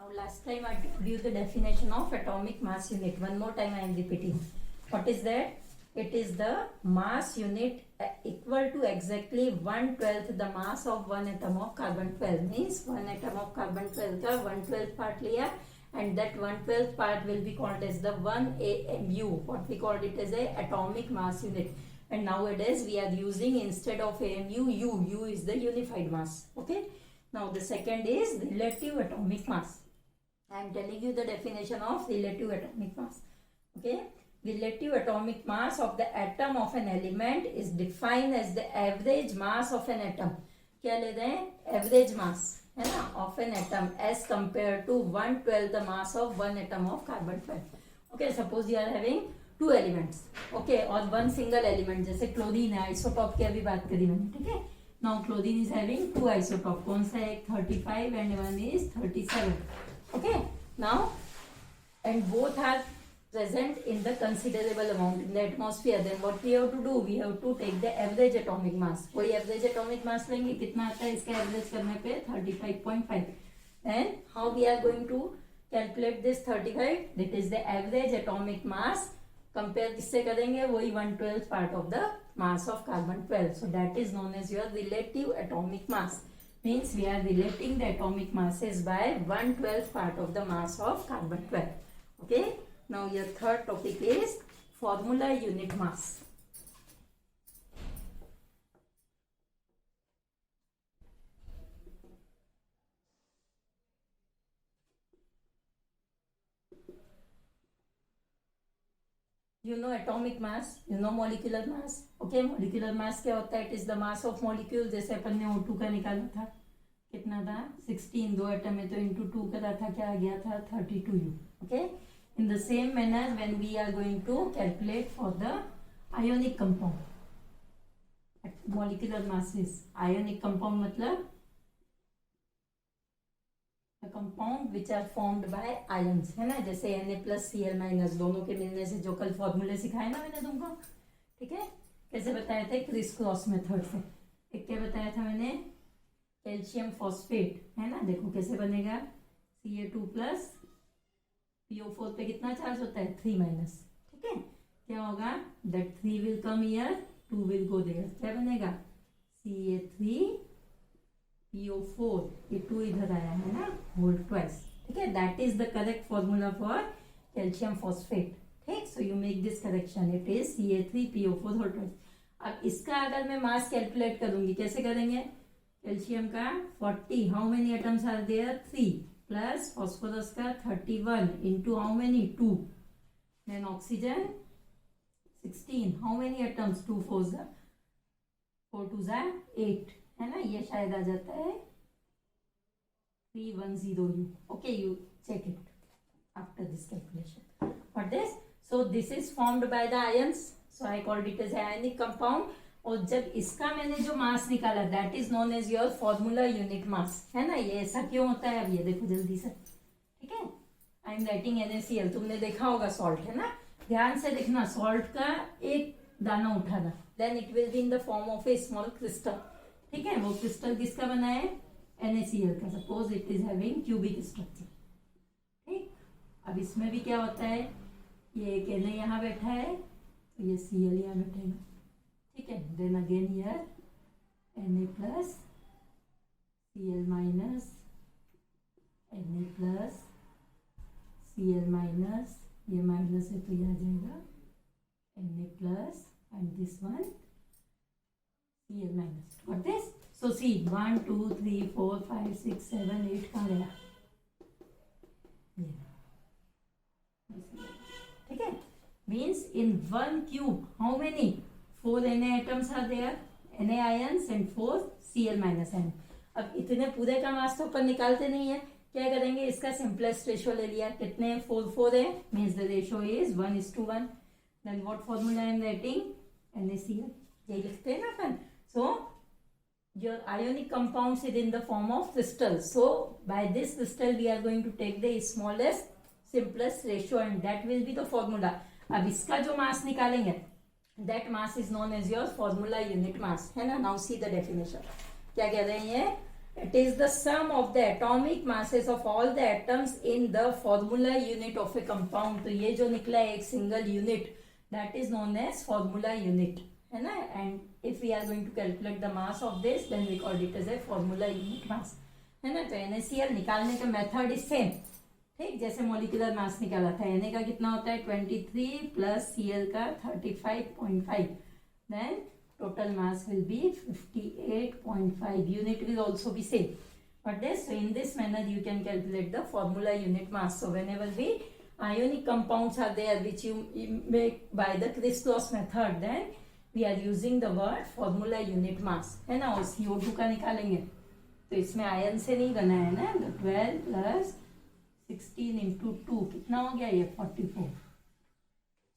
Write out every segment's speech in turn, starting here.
Now last time I told you the definition of atomic mass unit. One more time I am repeating. What is that? It is the mass unit equal to exactly 1/12 the mass of one atom of carbon 12. Means one atom of carbon 12 का 1/12 part लिया, and that 1/12 part will be called as the 1 AMU. What we called it as a atomic mass unit. And nowadays we are using, instead of AMU, U. U is the unified mass. Okay. Now the second is relative atomic mass. I am telling you the definition of relative atomic mass. Okay. Relative atomic mass of the atom of an element is defined as the average mass of an atom. क्या ले रहे हैं? Average mass है ना of an atom as compared to 1/12 the mass of one atom of carbon 12. Okay, suppose you are having two elements. Okay, और one single element जैसे chlorine है, isotope की अभी बात करी मैंने. ठीक है. Now chlorine is having two isotopes. कौन सा है? 35 and one is 37. Okay. Now and both are present in the considerable amount in the atmosphere. Then what we have to do? We have to take the average atomic mass. कोई average atomic mass लेंगे, कितना आता है इसका average करने पे? 35.5. And how we are going to calculate this 35? That is the average atomic mass. Compare किससे करेंगे? वही 1/12 part of the mass of carbon 12. So that is known as your relative atomic mass. Means we are relating the atomic masses by 1/12 part of the mass of carbon 12. Okay. Now your third topic is formula unit mass. You know atomic mass, you know molecular mass. Okay, molecular mass क्या होता है? It is the mass of molecule. जैसे अपन ने O2 का निकाला था, कितना था? 16. दो एटम में तो into 2 करा था, क्या आ गया था? 32U. Okay. In the same manner, when we are going to calculate for the ionic compound, molecular masses. Ionic compound मतलब the compound which are formed by ions, है ना. जैसे Na+Cl- दोनों के मिलने से जो कल फॉर्मूले सिखाए ना मैंने तुमको. ठीक है. कैसे बताया था? क्रिस क्रॉस मेथड से. एक क्या बताया था मैंने? कैल्शियम फॉस्फेट, है ना. देखो कैसे बनेगा. Ca2+ PO4 पे कितना चार्ज होता है? 3-. ठीक है. क्या होगा? That 3 will come here, 2 will go there. क्या बनेगा? Ca3 PO4. ये 2 इधर आया है ना, होल ट्वाइस. ठीक है. That is the correct formula for calcium phosphate. ठीक. So you make this correction. It is Ca3 PO4 whole twice. अब इसका अगर मैं मास कैलकुलेट करूंगी, कैसे करेंगे? कैल्शियम का 40. How many atoms are there? 3. Plus phosphorus का 31 into how many? 2. Then oxygen 16. How many atoms? 2 4 2 8. है ना. ये शायद आ जाता है 310U. Okay, you check it after this calculation. What this? So this is formed by the ions. So I called it as ionic compound. और जब इसका मैंने जो मास निकाला, that is known as your formula unit mass. है ना. ये ऐसा क्यों होता है? अब ये देखो जल्दी से. ठीक है. आई एम राइटिंग NaCl. तुमने देखा होगा सॉल्ट, है ना. ध्यान से देखना. सॉल्ट का एक दाना उठाना, then it will be in the form of a small crystal. ठीक है. वो क्रिस्टल किसका बना है? NaCl का. Suppose it is having cubic structure. ठीक. अब इसमें भी क्या होता है? ये एक Na यहाँ बैठा है, तो ये Cl यहाँ बैठेगा. ठीक है. Then again here Na+, Cl-, Na+, Cl-, ये माइनस है तो ये आ जाएगा Na+ and this one Cl-. What this? So see 1 2 3 4 5 6 7 8 कहाँ गया? ठीक है. Means in one cube how many? 4 Na atoms are there, Na ions and 4 Cl- ion. अब इतने पूरे का मास तो अपन निकालते नहीं है. क्या करेंगे? इसका सिंपलेस्ट रेशियो ले लिया. कितने? 4 है. Means the ratio is 1:1. Then what formula I am writing? NaCl. यही लिखते हैं ना अपन. So your ionic compounds is in the form of crystals. So by this crystal we are going to take the smallest simplest ratio and that will be the formula. अब इसका जो मास निकालेंगे, that mass is known as your formula unit mass. है ना. Now see the definition. क्या कह रहे हैं? ये It is the sum of the atomic masses of all the atoms in the formula unit of a compound. तो ये जो निकला है एक single unit, that is known as formula unit, है ना. And if we are going to calculate the mass of this, then we call it as a formula unit mass, है ना. तो NaCl निकालने का मेथड इज सेम, ठीक, जैसे molecular mass निकाला था. Na का कितना होता है 23 प्लस Cl का 35.5, then total mass will be 58.5. Unit will also be same. But this, so in this manner you can calculate the formula unit mass. So whenever the ionic compounds are there which you make by the Criss-Cross method, then we are using the word formula unit mass, है ना. और CO2 का निकालेंगे तो इसमें ion से नहीं बना है ना. तो 12 प्लस 16 इंटू 2 कितना हो गया ये 44.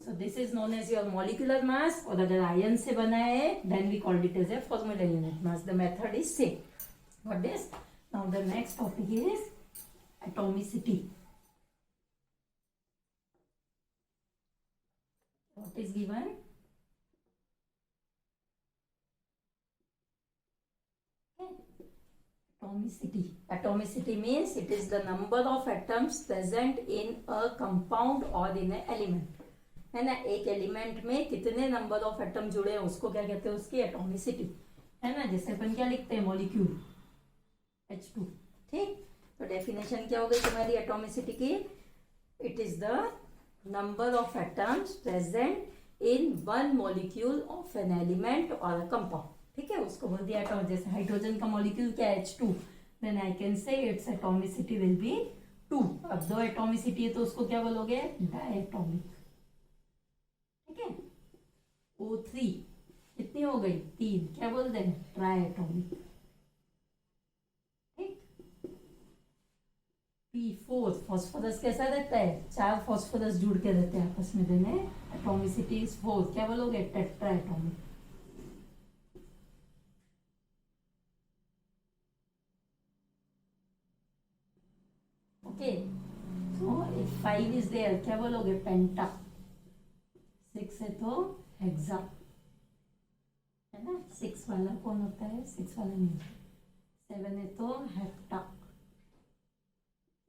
So this is known as your molecular mass. और अगर आयन से बना है then we called it as a formula unit mass. The method is same. Got this? Now the next topic is atomicity. What is given? Atomicity. Atomicity means it is the number of atoms present in a compound or in an element. है ना. एक element में कितने number of atom जुड़े हैं उसको क्या कहते हैं, उसकी एटॉमिसिटी, है ना. जैसे अपन क्या लिखते हैं मॉलिक्यूल H2, ठीक. तो डेफिनेशन क्या हो गई तुम्हारी एटॉमिसिटी की. It is the number of atoms present in one molecule of an element और अ कंपाउंड, ठीक है. उसको बोल दिया एटॉम. जैसे हाइड्रोजन का मॉलिक्यूल क्या है H2, then I can say its atomicity will be 2. अब 2 एटॉमिसिटी है तो उसको क्या बोलोगे डायटोमिक, ठीक है. O3 कितनी हो गई 3, क्या बोलते हैं ट्राई एटॉमिक, ठीक. P4 फॉस्फोरस कैसा रहता है, 4 फॉस्फोरस जुड़ के रहते हैं आपस में, देने एटॉमिसिटी इज 4, क्या बोलोगे tetra atomic. Okay. So if 5 is there क्या बोलोगे पेंटा. 6 है तो हेक्सा, है ना. 6 वाला कौन होता है, 6 वाला नहीं. 7 है तो हेप्टा,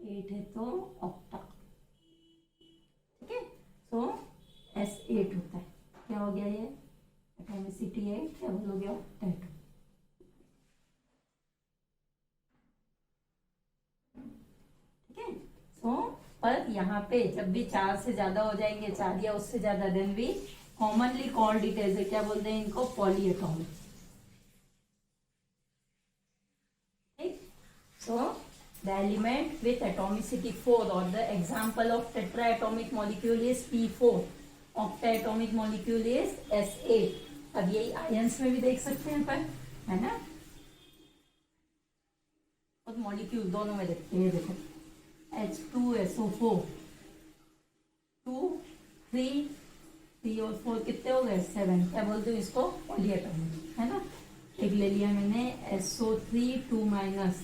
8 है तो ऑक्टा, ठीक है. सो S8 होता है. क्या हो गया ये एटॉमिसिटी 8, क्या बोलोगे ऑक्टेट, ठीक है. सो पर यहाँ पे जब भी 4 से ज्यादा हो जाएंगे, 4 या उससे ज्यादा, then we commonly called it as, क्या बोलते हैं इनको, पॉलीएटॉमिक, ठीक. So the element with atomicity 4 और the example of tetra atomic molecule is P4, octa atomic molecule is S8. अब यही आयंस में भी देख सकते हैं अपन, है ना. और मॉलिक्यूल दोनों में देखते हैं, देखो H2SO4, 2 3 3 और 4 कितने हो गए 7, क्या बोलते हो इसको पॉलीएटॉमिक, है ना. एक ले लिया मैंने SO3 2 minus.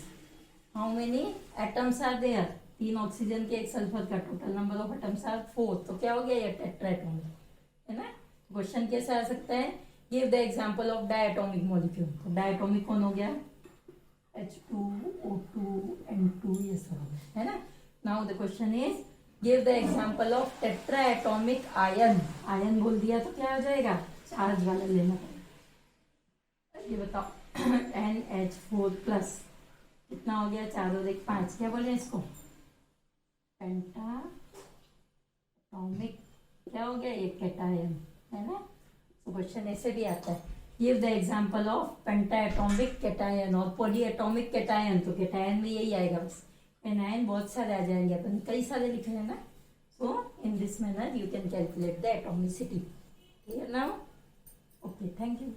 How many atoms are there, 3 oxygen के 1 सल्फर का, total number of atoms are 4. तो क्या हो गया ये टेट्रा एटॉमिक, है ना. क्वेश्चन कैसे आ सकता है, give the example of diatomic molecule. तो डायटोमिक कौन हो गया H2O2 N2, ये सब है ना. Now the question is give the example of tetraatomic ion. Ion बोल दिया तो क्या हो जाएगा, चार्ज वाला लेना पड़ेगा. ये बताओ NH4 प्लस कितना हो गया, 4 और 1 5, क्या बोले इसको पेंटाटॉमिक, क्या हो गया ये कैटायन, है ना. तो क्वेश्चन ऐसे भी आता है, give the example of pentatomic cation और पॉलीएटॉमिक कैटायन. तो कैटायन में यही आएगा बस, एनायन बहुत सारे आ जाएंगे, अपन कई सारे लिख लेना. So in this manner you can calculate the atomicity. Clear now. Okay, thank you.